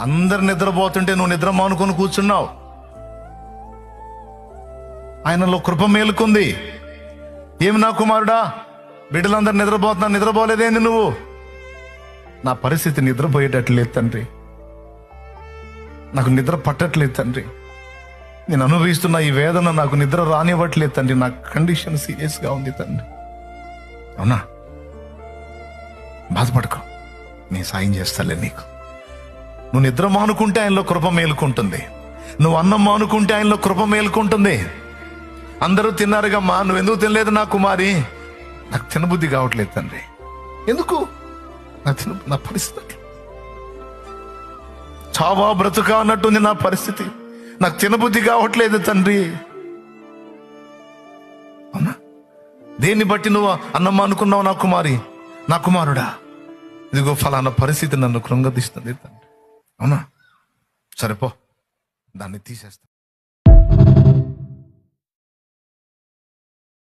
అందరు నిద్రపోతుంటే నువ్వు నిద్ర మానుకొని కూర్చున్నావు. ఆయనలో కృప మేలుకుంది. ఏమి నా కుమారుడా, బిడ్డలందరూ నిద్రపోతున్నా, నిద్రపోలేదేంది నువ్వు? నా పరిస్థితి నిద్రపోయేటట్లేదు తండ్రి, నాకు నిద్ర పట్టట్లేదు తండ్రి, నేను అనుభవిస్తున్న ఈ వేదన నాకు నిద్ర రానివ్వట్లేదు తండ్రి, నా కండిషన్ సీరియస్గా ఉంది తండ్రి. అవునా, బాధపడుకో, నేను సాయం చేస్తాలే నీకు. నువ్వు నిద్ర మానుకుంటే ఆయనలో కృప మేలుకుంటుంది, నువ్వు అన్నం మానుకుంటే ఆయనలో కృప మేలుకుంటుంది. అందరూ తిన్నారుగమ్మా, నువ్వు ఎందుకు తినలేదు నా కుమారి? నాకు తినబుద్ధి కావట్లేదు తండ్రి. ఎందుకు? నా పరిస్థితి చావా బ్రతుకా అన్నట్టుంది నా పరిస్థితి, నాకు తినబుద్ధి కావట్లేదు తండ్రి. అవునా, దేన్ని బట్టి నువ్వు అన్నం అనుకున్నావు నా కుమారి? నా కుమారుడా, ఇదిగో ఫలానా పరిస్థితి నన్ను కృంగదీస్తుంది తండ్రి. అవునా, సరేపో, దాన్ని తీసేస్తా.